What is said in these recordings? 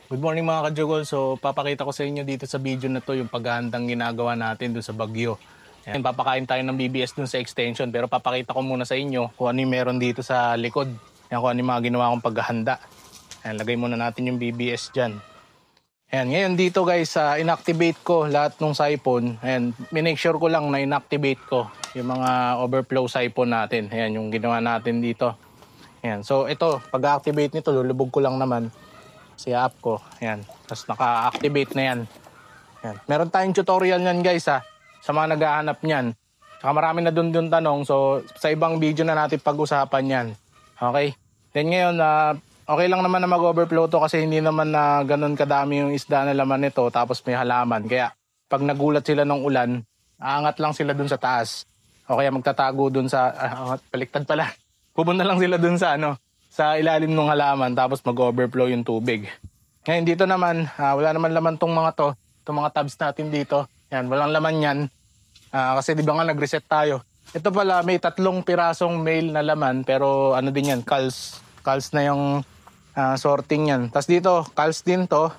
Good morning mga kajugol. So papakita ko sa inyo dito sa video na to yung paghahandang ginagawa natin dun sa Bagyo. Ayan, papakain tayo ng BBS dun sa extension pero papakita ko muna sa inyo kung ano yung meron dito sa likod. Ayan, kung ano yung mga ginawa kong paghahanda. Ayan, lagay muna natin yung BBS dyan. Ayan, ngayon dito guys, inactivate ko lahat ng siphon. Ayan, minake sure ko lang na inactivate ko yung mga overflow siphon natin. Ayan, yung ginawa natin dito. Ayan, so ito, pag-activate nito, lulubog ko lang naman si app ko. Ayan. Tapos naka-activate na yan. Ayan. Meron tayong tutorial niyan guys sa mga naghahanap niyan. Saka marami na dun tanong. So sa ibang video na natin pag-usapan yan. Okay? Then ngayon, okay lang naman na mag-overflow to kasi hindi naman na ganun kadami yung isda na laman nito tapos may halaman. Kaya pag nagulat sila ng ulan, aangat lang sila dun sa taas. O kaya magtatago dun sa, baliktad pala. Pupunta lang sila dun sa ilalim ng halaman tapos mag-overflow yung tubig. Ngayon dito naman, wala naman laman tong mga to. Itong mga tabs natin dito. Yan, walang laman yan. Kasi di ba nga nag-reset tayo. Ito pala, may 3 pirasong male na laman pero ano din yan, cals na yung sorting yan. Tapos dito, cals din to.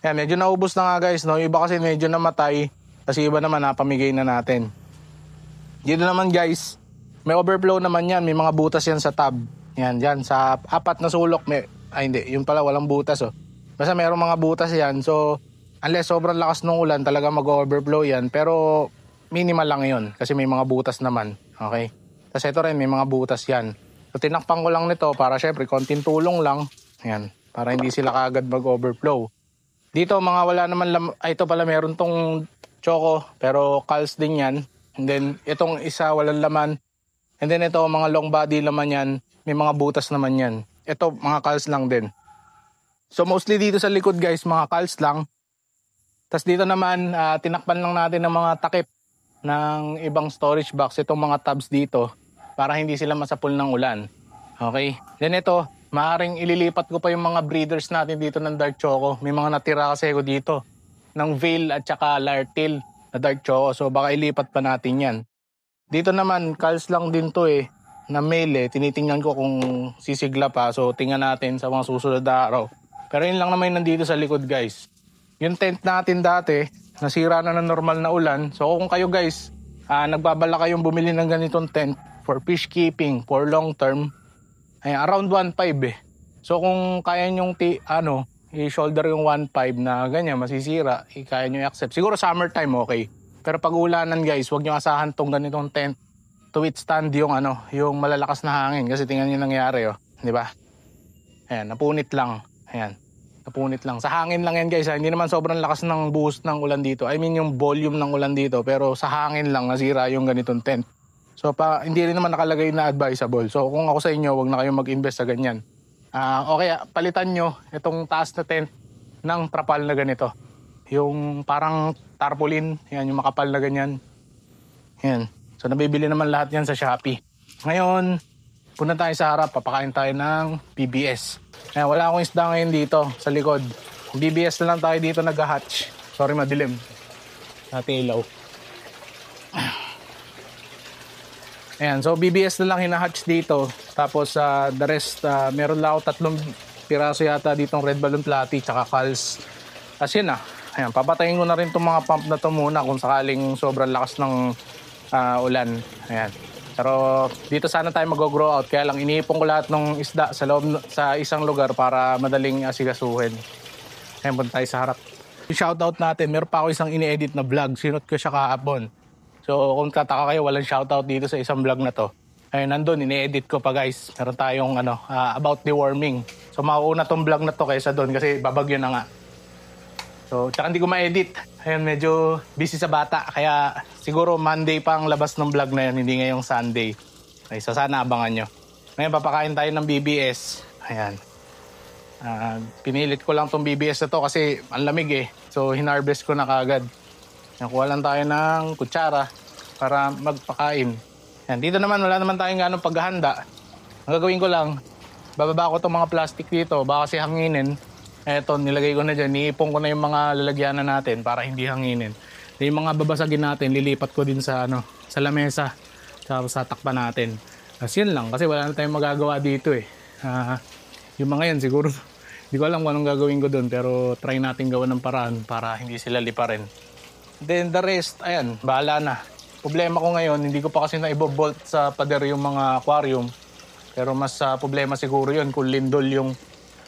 Yan, medyo naubos na nga guys. No? Yung iba kasi medyo namatay. Kasi iba naman napamigay na natin. Dito naman guys, may overflow naman yan. May mga butas yan sa tab. Yan, dyan. Sa 4 na sulok, hindi. Yung pala, walang butas, oh. Basta mayroong mga butas yan. So, unless sobrang lakas ng ulan, talaga mag-overflow yan. Pero, minimal lang yun. Kasi may mga butas naman. Okay? Tapos ito rin, may mga butas yan. So, tinakpan ko lang nito para syempre, konting tulong lang. Yan. Para hindi sila kaagad mag-overflow. Dito, mga wala naman ito pala, meron tong choco. Pero, cals din yan. And then, itong isa, walang laman. And then, ito, mga long body laman yan. May mga butas naman yan. Ito, mga cals lang din. So, mostly dito sa likod guys, mga cals lang. Tapos dito naman, tinakpan lang natin ng mga takip ng ibang storage box. Itong mga tabs dito para hindi sila masapul ng ulan. Okay? Then ito, maaaring ililipat ko pa yung mga breeders natin dito ng dark choco. May mga natira kasi ko dito ng veil at saka lartail na dark choco. So, baka ilipat pa natin yan. Dito naman, cals lang din to na male tinitingnan ko kung sisigla pa. So, tingnan natin sa mga susunod na araw. Pero yun lang naman nandito sa likod, guys. Yung tent natin dati, nasira na ng normal na ulan. So, kung kayo, guys, nagbabala kayong bumili ng ganitong tent for fish keeping, for long term, ay around 1.5 So, kung kaya nyong i-shoulder yung 1.5 na ganyan, masisira, kaya nyo i-accept. Siguro summertime, okay. Pero pag ulanan, guys, huwag nyo asahan tong ganitong tent to withstand yung malalakas na hangin kasi tingnan niyo nangyari, oh, di ba? Ayan, napunit lang. Ayan. Napunit lang. Sa hangin lang yan, guys. Hindi naman sobrang lakas ng boost ng ulan dito. I mean yung volume ng ulan dito, pero sa hangin lang nasira yung ganitong tent. So hindi rin naman nakalagay na advisable. So kung ako sa inyo, wag na kayong mag-invest sa ganyan. Okay, palitan nyo itong taas na tent ng trapal na ganito. Yung parang tarpaulin, yan yung makapal na ganyan. Yan. So, nabibili naman lahat yan sa Shopee. Ngayon, punta tayo sa harap. Papakain tayo ng BBS. Wala akong isda ngayon dito sa likod. BBS na lang tayo dito nag-hatch. Sorry, madilim. Natin ilaw. Ayan, so BBS na lang hinahatch dito. Tapos, the rest, meron lang ako 3 piraso yata ditong red balloon platy tsaka cals. Kasi na. Ayan, papatayin ko na rin itong mga pump na to muna kung sakaling sobrang lakas ng ulan. Ayan. Pero dito sana tayo mag-grow out. Kaya lang iniipon ko lahat ng isda sa isang lugar para madaling asigasuhin. Ayan, punta tayo sa harap. Shoutout natin. Meron pa ako isang ini-edit na vlog. Sinot ko siya kahapon. So kung tataka kayo, walang shoutout dito sa isang vlog na to. Ayun, nandun, ini-edit ko pa guys. Meron tayong about deworming. So mauuna tong vlog na to kaysa doon kasi babagyo na nga. So, tsaka hindi ko ma-edit. Ayun, medyo busy sa bata. Kaya siguro Monday pa ang labas ng vlog na yun, hindi ngayong Sunday. Okay, so sana abangan nyo. Ngayon, papakain tayo ng BBS. Ayan. Pinilit ko lang tong BBS na to kasi ang lamig So, hinarvest ko na kagad. Nakuha lang tayo ng kutsara para magpakain. Ayan, dito naman, wala naman tayong ganong paghahanda. Ang gagawin ko lang, bababa ko itong mga plastic dito, baka kasi hanginin. Eto, nilagay ko na dyan. Niipon ko na yung mga lalagyanan natin para hindi hanginin. Yung mga babasagin natin, lilipat ko din sa lamesa. Sa takpan natin. Kasi yun lang. Kasi wala na tayong magagawa dito Yung mga yan, siguro Hindi ko alam kung anong gagawin ko doon, pero try natin gawa ng paraan para hindi sila liparin. Then the rest, ayan, bahala na. Problema ko ngayon, hindi ko pa kasi na-bolt sa pader yung mga aquarium. Pero mas problema siguro yun kung lindol yung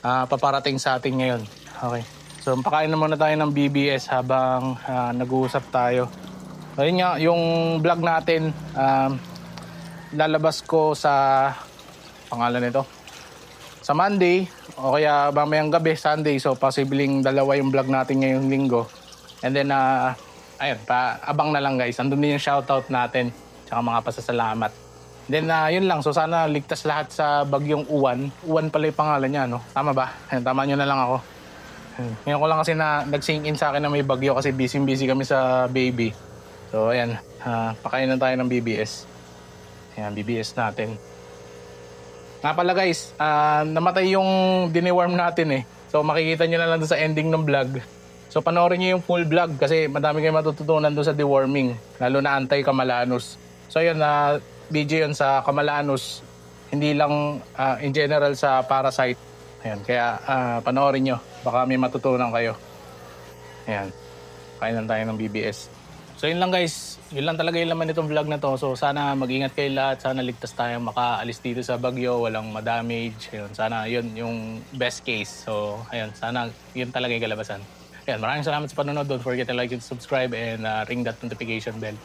paparating sa atin ngayon. Okay. So, pakain na muna tayo ng BBS habang nag-uusap tayo. Ayun nga, yung vlog natin, lalabas ko sa pangalan nito. Sa Monday, o kaya mamayang gabi, Sunday. So, posibleng dalawa yung vlog natin ngayong linggo. And then, ayun, abang na lang guys. Andun din yung shoutout natin, tsaka mga pasasalamat. Then, yun lang. So, sana ligtas lahat sa bagyong Uwan. Uwan pala yung pangalan niya, no? Tama ba? Ayun, tama nyo na lang ako. Ngayon ko lang kasi nag-sink in sa akin na may bagyo kasi busy kami sa baby. So, ayan. Pakain na tayo ng BBS. Ayan, BBS natin. Nga pala guys, namatay yung diniworm natin eh. So, makikita nyo na lang sa ending ng vlog. So, panoorin nyo yung full vlog kasi madami kayong matututunan doon sa deworming. Lalo na anti-Camellanus. So, yun, video yun sa Camellanus. Hindi lang in general sa parasite. Ayan, kaya panoorin nyo. Baka may matutunan kayo. Ayan, kainan tayo ng BBS. So yun lang guys, yun lang talaga yung laman nitong vlog na to. So sana mag-ingat kayo lahat, sana ligtas tayong makaalis dito sa bagyo, walang ma-damage. Ayun, sana yun yung best case. So ayun, sana yun talaga yung kalabasan. Ayan, maraming salamat sa panonood. Don't forget to like and subscribe and ring that notification bell.